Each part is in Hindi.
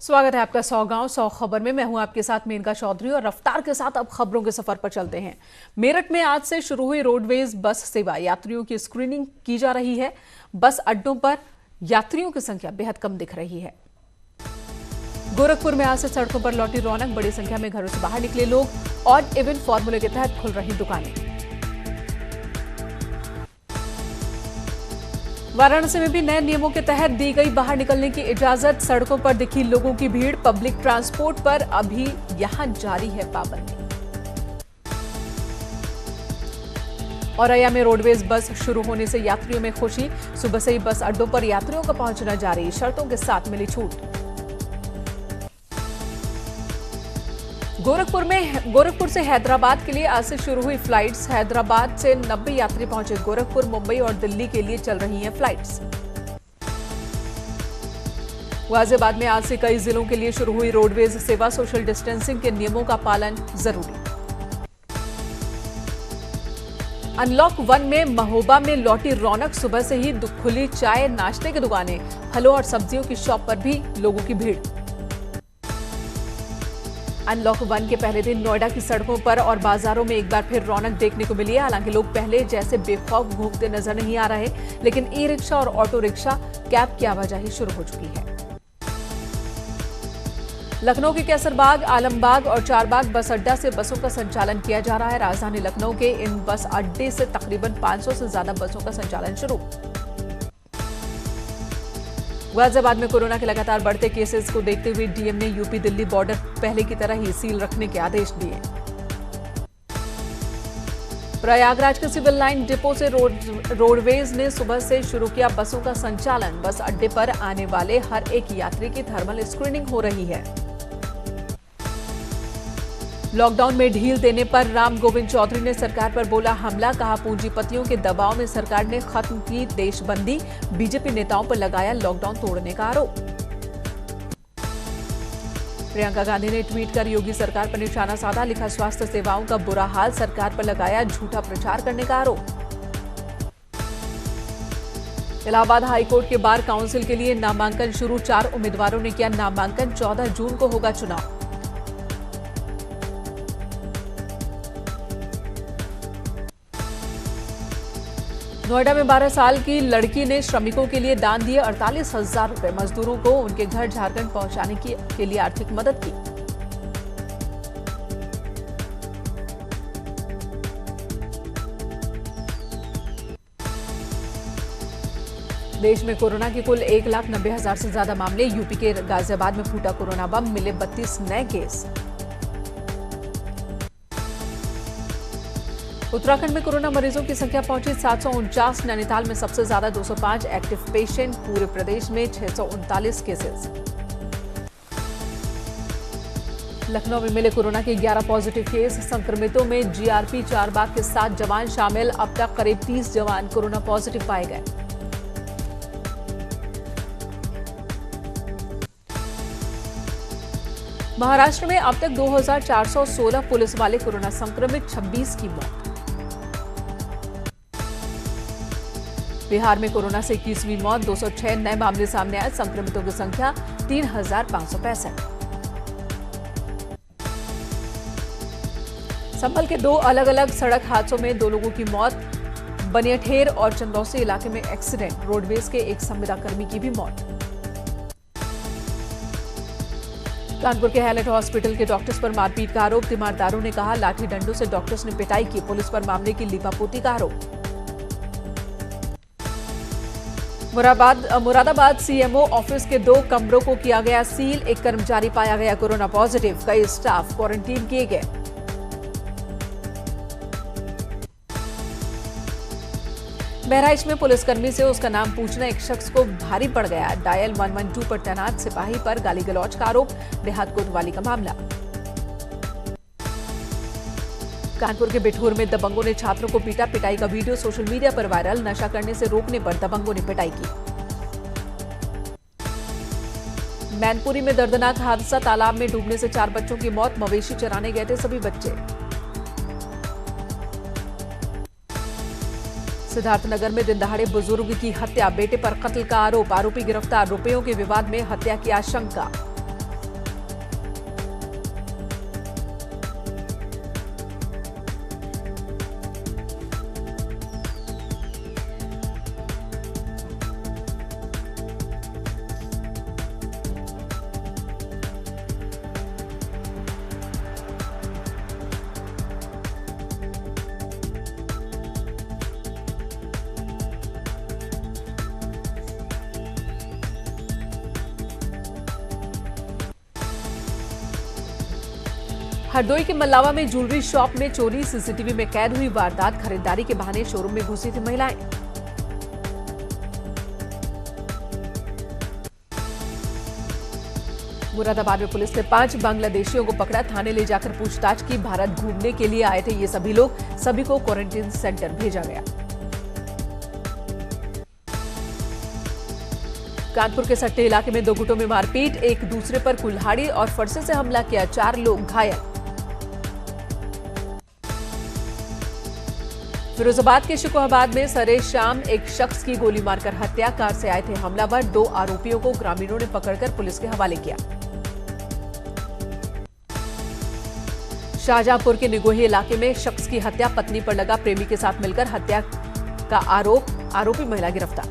स्वागत है आपका 100 गांव 100 खबर में। मैं हूं आपके साथ मेनका चौधरी और रफ्तार के साथ अब खबरों के सफर पर चलते हैं। मेरठ में आज से शुरू हुई रोडवेज बस सेवा, यात्रियों की स्क्रीनिंग की जा रही है। बस अड्डों पर यात्रियों की संख्या बेहद कम दिख रही है। गोरखपुर में आज से सड़कों पर लौटी रौनक, बड़ी संख्या में घरों से बाहर निकले लोग। ऑड इवन फॉर्मूले के तहत खुल रही दुकानें। वाराणसी में भी नए नियमों के तहत दी गई बाहर निकलने की इजाजत, सड़कों पर दिखी लोगों की भीड़। पब्लिक ट्रांसपोर्ट पर अभी यहां जारी है पाबंदी। औरैया में रोडवेज बस शुरू होने से यात्रियों में खुशी, सुबह से ही बस अड्डों पर यात्रियों का पहुंचना जारी, शर्तों के साथ मिली छूट। गोरखपुर से हैदराबाद के लिए आज से शुरू हुई फ्लाइट्स। हैदराबाद से 90 यात्री पहुंचे गोरखपुर, मुंबई और दिल्ली के लिए चल रही हैं फ्लाइट्स। गाजियाबाद में आज से कई जिलों के लिए शुरू हुई रोडवेज सेवा, सोशल डिस्टेंसिंग के नियमों का पालन जरूरी। अनलॉक 1 में महोबा में लौटी रौनक, सुबह से ही खुली चाय नाश्ते की दुकानें, फलों और सब्जियों की शॉप पर भी लोगों की भीड़। अनलॉक 1 के पहले दिन नोएडा की सड़कों पर और बाजारों में एक बार फिर रौनक देखने को मिली है। हालांकि लोग पहले जैसे बेखौफ घूमते नजर नहीं आ रहे, लेकिन ई रिक्शा और ऑटो रिक्शा, कैब की आवाजाही शुरू हो चुकी है। लखनऊ के कैसरबाग, आलमबाग और चारबाग बस अड्डा से बसों का संचालन किया जा रहा है। राजधानी लखनऊ के इन बस अड्डे से तकरीबन 500 से ज्यादा बसों का संचालन शुरू। गाजियाबाद में कोरोना के लगातार बढ़ते केसेस को देखते हुए डीएम ने यूपी दिल्ली बॉर्डर पहले की तरह ही सील रखने के आदेश दिए। प्रयागराज के सिविल लाइन डिपो से रोडवेज ने सुबह से शुरू किया बसों का संचालन। बस अड्डे पर आने वाले हर एक यात्री की थर्मल स्क्रीनिंग हो रही है। लॉकडाउन में ढील देने पर राम गोविंद चौधरी ने सरकार पर बोला हमला, कहा पूंजीपतियों के दबाव में सरकार ने खत्म की देशबंदी, बीजेपी नेताओं पर लगाया लॉकडाउन तोड़ने का आरोप। प्रियंका गांधी ने ट्वीट कर योगी सरकार पर निशाना साधा, लिखा स्वास्थ्य सेवाओं का बुरा हाल, सरकार पर लगाया झूठा प्रचार करने का आरोप। इलाहाबाद हाईकोर्ट के बार काउंसिल के लिए नामांकन शुरू, 4 उम्मीदवारों ने किया नामांकन, 14 जून को होगा चुनाव। नोएडा में 12 साल की लड़की ने श्रमिकों के लिए दान दिए 48,000 रुपए। मजदूरों को उनके घर झारखंड पहुंचाने के लिए आर्थिक मदद की। देश में कोरोना के कुल 1,90,000 से ज्यादा मामले। यूपी के गाजियाबाद में फूटा कोरोना बम, मिले 32 नए केस। उत्तराखंड में कोरोना मरीजों की संख्या पहुंची 749, नैनीताल में सबसे ज्यादा 205 एक्टिव पेशेंट, पूरे प्रदेश में 639 केसेस। लखनऊ में मिले कोरोना के 11 पॉजिटिव केस, संक्रमितों में जीआरपी चारबाग के 7 जवान शामिल। अब तक करीब 30 जवान कोरोना पॉजिटिव पाए गए। महाराष्ट्र में अब तक 2,416 पुलिस वाले कोरोना संक्रमित, 26 की मौत। बिहार में कोरोना से 21वीं मौत, 206 नए मामले सामने आए। संक्रमितों की संख्या 3,565। संभल के 2 अलग अलग सड़क हादसों में 2 लोगों की मौत। बनियाठेर और चंदौसी इलाके में एक्सीडेंट, रोडवेज के एक संविदा कर्मी की भी मौत। कानपुर के हैलेट हॉस्पिटल के डॉक्टर्स पर मारपीट का आरोप, तीमारदारों ने कहा लाठी डंडों से डॉक्टर्स ने पिटाई की। पुलिस पर मामले की लीपापोती का आरोप। मुरादाबाद सीएमओ ऑफिस के 2 कमरों को किया गया सील, एक कर्मचारी पाया गया कोरोना पॉजिटिव, कई स्टाफ क्वारंटीन किए गए। बहराइच में पुलिसकर्मी से उसका नाम पूछना एक शख्स को भारी पड़ गया। डायल 112 पर तैनात सिपाही पर गाली गलौज का आरोप, देहात कोतवाली का मामला। कानपुर के बिठूर में दबंगों ने छात्रों को पीटा, पिटाई का वीडियो सोशल मीडिया पर वायरल। नशा करने से रोकने पर दबंगों ने पिटाई की। मैनपुरी में दर्दनाक हादसा, तालाब में डूबने से 4 बच्चों की मौत, मवेशी चराने गए थे सभी बच्चे। सिद्धार्थनगर में दिनदहाड़े बुजुर्ग की हत्या, बेटे पर कत्ल का आरोप, आरोपी गिरफ्तार, रुपयों के विवाद में हत्या की आशंका। हरदोई के मल्लावा में ज्वेलरी शॉप में चोरी, सीसीटीवी में कैद हुई वारदात। खरीदारी के बहाने शोरूम में घुसी थी महिलाएं। मुरादाबाद में पुलिस ने 5 बांग्लादेशियों को पकड़ा, थाने ले जाकर पूछताछ की। भारत घूमने के लिए आए थे ये सभी लोग, सभी को क्वारंटीन सेंटर भेजा गया। कानपुर के सट्टे इलाके में 2 गुटों में मारपीट, एक दूसरे पर कुल्हाड़ी और फरसे से हमला किया, 4 लोग घायल। फिरोजाबाद के शिकोहाबाद में सरे शाम एक शख्स की गोली मारकर हत्या। कार से आए थे हमलावर, 2 आरोपियों को ग्रामीणों ने पकड़कर पुलिस के हवाले किया। शाहजहांपुर के निगोही इलाके में शख्स की हत्या, पत्नी पर लगा प्रेमी के साथ मिलकर हत्या का आरोप, आरोपी महिला गिरफ्तार।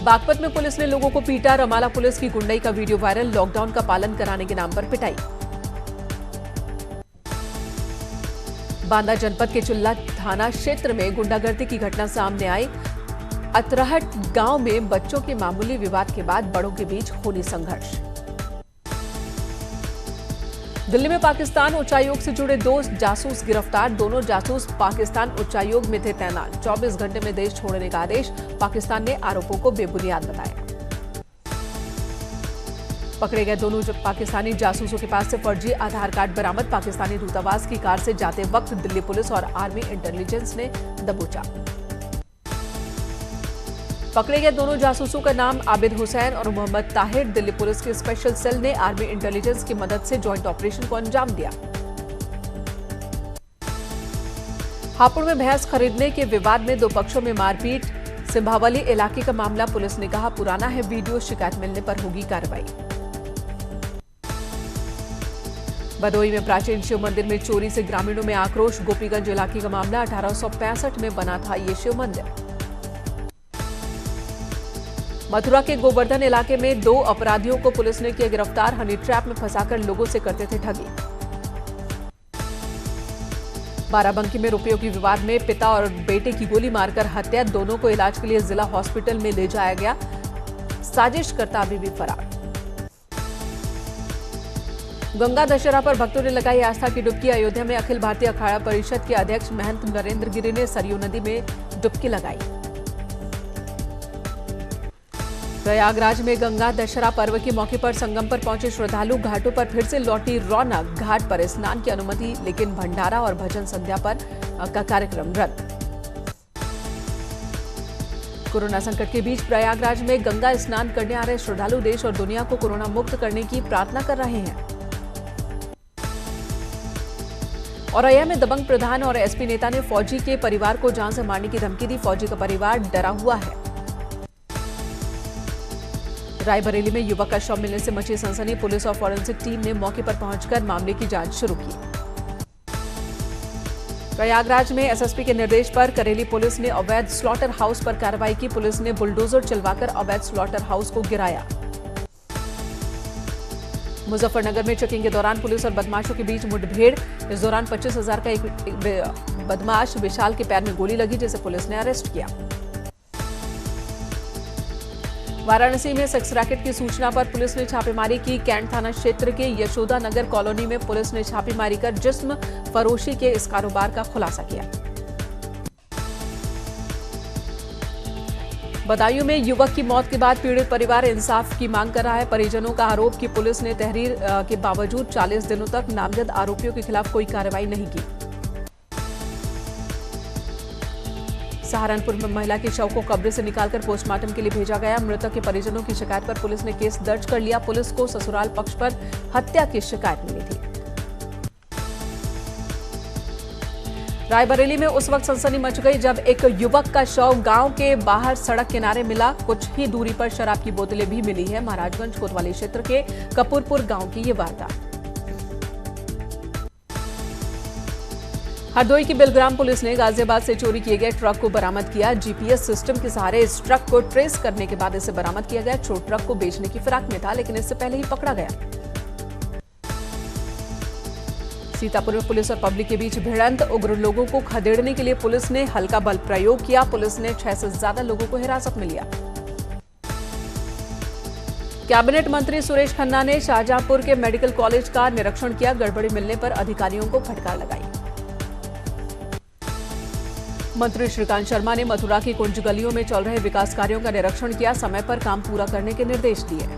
बागपत में पुलिस ने लोगों को पीटा, रमाला पुलिस की गुंडई का वीडियो वायरल। लॉकडाउन का पालन कराने के नाम पर पिटाई। बांदा जनपद के चुल्ला थाना क्षेत्र में गुंडागर्दी की घटना सामने आई। अतरहट गांव में बच्चों के मामूली विवाद के बाद बड़ों के बीच खूनी संघर्ष। दिल्ली में पाकिस्तान उच्चायोग से जुड़े 2 जासूस गिरफ्तार। दोनों जासूस पाकिस्तान उच्चायोग में थे तैनात। 24 घंटे में देश छोड़ने का आदेश। पाकिस्तान ने आरोपों को बेबुनियाद बताया। पकड़े गए दोनों पाकिस्तानी जासूसों के पास से फर्जी आधार कार्ड बरामद। पाकिस्तानी दूतावास की कार से जाते वक्त दिल्ली पुलिस और आर्मी इंटेलिजेंस ने दबोचा। पकड़े गए दोनों जासूसों का नाम आबिद हुसैन और मोहम्मद ताहिर। दिल्ली पुलिस के स्पेशल सेल ने आर्मी इंटेलिजेंस की मदद से ज्वाइंट ऑपरेशन को अंजाम दिया। हापुड़ में भैंस खरीदने के विवाद में 2 पक्षों में मारपीट। सिंभावली इलाके का मामला, पुलिस ने कहा पुराना है वीडियो, शिकायत मिलने पर होगी कार्रवाई। भदोही में प्राचीन शिव मंदिर में चोरी से ग्रामीणों में आक्रोश। गोपीगंज इलाके का मामला, 1865 में बना था ये शिव मंदिर। मथुरा के गोवर्धन इलाके में 2 अपराधियों को पुलिस ने किया गिरफ्तार। हनी ट्रैप में फंसाकर लोगों से करते थे ठगी। बाराबंकी में रुपयों के विवाद में पिता और बेटे की गोली मारकर हत्या। दोनों को इलाज के लिए जिला हॉस्पिटल में ले जाया गया। साजिशकर्ता अभी भी फरार। गंगा दशहरा पर भक्तों ने लगाई आस्था की डुबकी। अयोध्या में अखिल भारतीय अखाड़ा परिषद के अध्यक्ष महंत नरेंद्र गिरि ने सरयू नदी में डुबकी लगाई। प्रयागराज में गंगा दशहरा पर्व के मौके पर संगम पर पहुंचे श्रद्धालु। घाटों पर फिर से लौटी रौनक। घाट पर स्नान की अनुमति, लेकिन भंडारा और भजन संध्या पर का कार्यक्रम रद्द। कोरोना संकट के बीच प्रयागराज में गंगा स्नान करने आ रहे श्रद्धालु देश और दुनिया को कोरोना मुक्त करने की प्रार्थना कर रहे हैं। औरैया में दबंग प्रधान और एसपी नेता ने फौजी के परिवार को जान से मारने की धमकी दी। फौजी का परिवार डरा हुआ है। रायबरेली में युवक का शव मिलने से मची सनसनी। पुलिस और फॉरेंसिक टीम ने मौके पर पहुंचकर मामले की जांच शुरू की। प्रयागराज में एसएसपी के निर्देश पर करेली पुलिस ने अवैध स्लॉटर हाउस पर कार्रवाई की। पुलिस ने बुलडोजर चलवाकर अवैध स्लॉटर हाउस को गिराया। मुजफ्फरनगर में चेकिंग के दौरान पुलिस और बदमाशों के बीच मुठभेड़। इस दौरान 25,000 का एक बदमाश विशाल के पैर में गोली लगी, जिसे पुलिस ने अरेस्ट किया। वाराणसी में सेक्स रैकेट की सूचना पर पुलिस ने छापेमारी की। कैंट थाना क्षेत्र के यशोदा नगर कॉलोनी में पुलिस ने छापेमारी कर जिस्म फरोशी के इस कारोबार का खुलासा किया। बदायूं में युवक की मौत के बाद पीड़ित परिवार इंसाफ की मांग कर रहा है। परिजनों का आरोप कि पुलिस ने तहरीर के बावजूद 40 दिनों तक नामजद आरोपियों के खिलाफ कोई कार्रवाई नहीं की। सहारनपुर में महिला के शव को कब्र से निकालकर पोस्टमार्टम के लिए भेजा गया। मृतक के परिजनों की शिकायत पर पुलिस ने केस दर्ज कर लिया। पुलिस को ससुराल पक्ष पर हत्या की शिकायत मिली थी। रायबरेली में उस वक्त सनसनी मच गई जब एक युवक का शव गांव के बाहर सड़क किनारे मिला। कुछ ही दूरी पर शराब की बोतलें भी मिली है। महाराजगंज कोतवाली क्षेत्र के कपूरपुर गांव की ये वारदात। हरदोई की बिलग्राम पुलिस ने गाजियाबाद से चोरी किए गए ट्रक को बरामद किया। जीपीएस सिस्टम के सहारे इस ट्रक को ट्रेस करने के बाद इसे बरामद किया गया। चोर ट्रक को बेचने की फिराक में था, लेकिन इससे पहले ही पकड़ा गया। सीतापुर में पुलिस और पब्लिक के बीच भिड़ंत। उग्र लोगों को खदेड़ने के लिए पुलिस ने हल्का बल प्रयोग किया। पुलिस ने 6 से ज्यादा लोगों को हिरासत में लिया। कैबिनेट मंत्री सुरेश खन्ना ने शाहजहांपुर के मेडिकल कॉलेज का निरीक्षण किया। गड़बड़ी मिलने पर अधिकारियों को फटकार लगाई। मंत्री श्रीकांत शर्मा ने मथुरा की कुंज गलियों में चल रहे विकास कार्यों का निरीक्षण किया। समय पर काम पूरा करने के निर्देश दिए।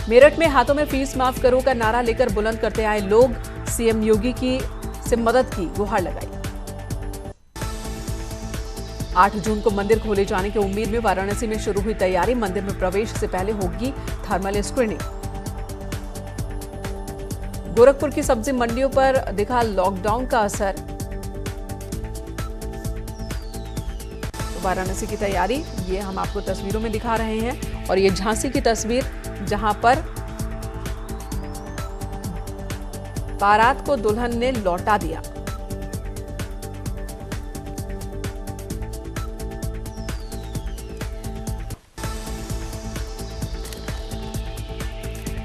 मेरठ में हाथों में फीस माफ करो का नारा लेकर बुलंद करते आए लोग सीएम योगी की से मदद की गुहार लगाई। 8 जून को मंदिर खोले जाने की उम्मीद में वाराणसी में शुरू हुई तैयारी। मंदिर में प्रवेश से पहले होगी थर्मल स्क्रीनिंग। गोरखपुर की सब्जी मंडियों पर दिखा लॉकडाउन का असर। तो वाराणसी की तैयारी ये हम आपको तस्वीरों में दिखा रहे हैं और ये झांसी की तस्वीर जहां पर बारात को दुल्हन ने लौटा दिया।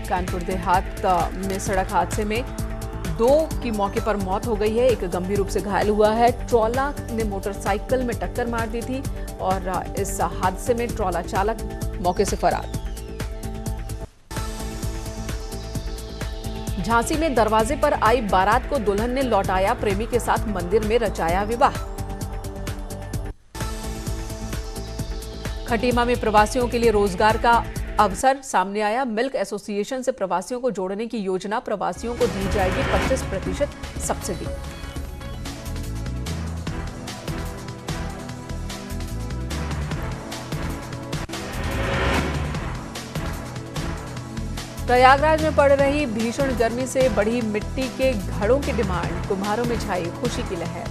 कानपुर देहात में सड़क हादसे में 2 की मौके पर मौत हो गई है। एक गंभीर रूप से घायल हुआ है। ट्रॉला ने मोटरसाइकिल में टक्कर मार दी थी और इस हादसे में ट्रॉला चालक मौके से फरार। झांसी में दरवाजे पर आई बारात को दुल्हन ने लौटाया। प्रेमी के साथ मंदिर में रचाया विवाह। खटीमा में प्रवासियों के लिए रोजगार का अवसर सामने आया। मिल्क एसोसिएशन से प्रवासियों को जोड़ने की योजना। प्रवासियों को दी जाएगी 25% सब्सिडी। प्रयागराज में पड़ रही भीषण गर्मी से बढ़ी मिट्टी के घड़ों की डिमांड। कुम्हारों में छाई खुशी की लहर।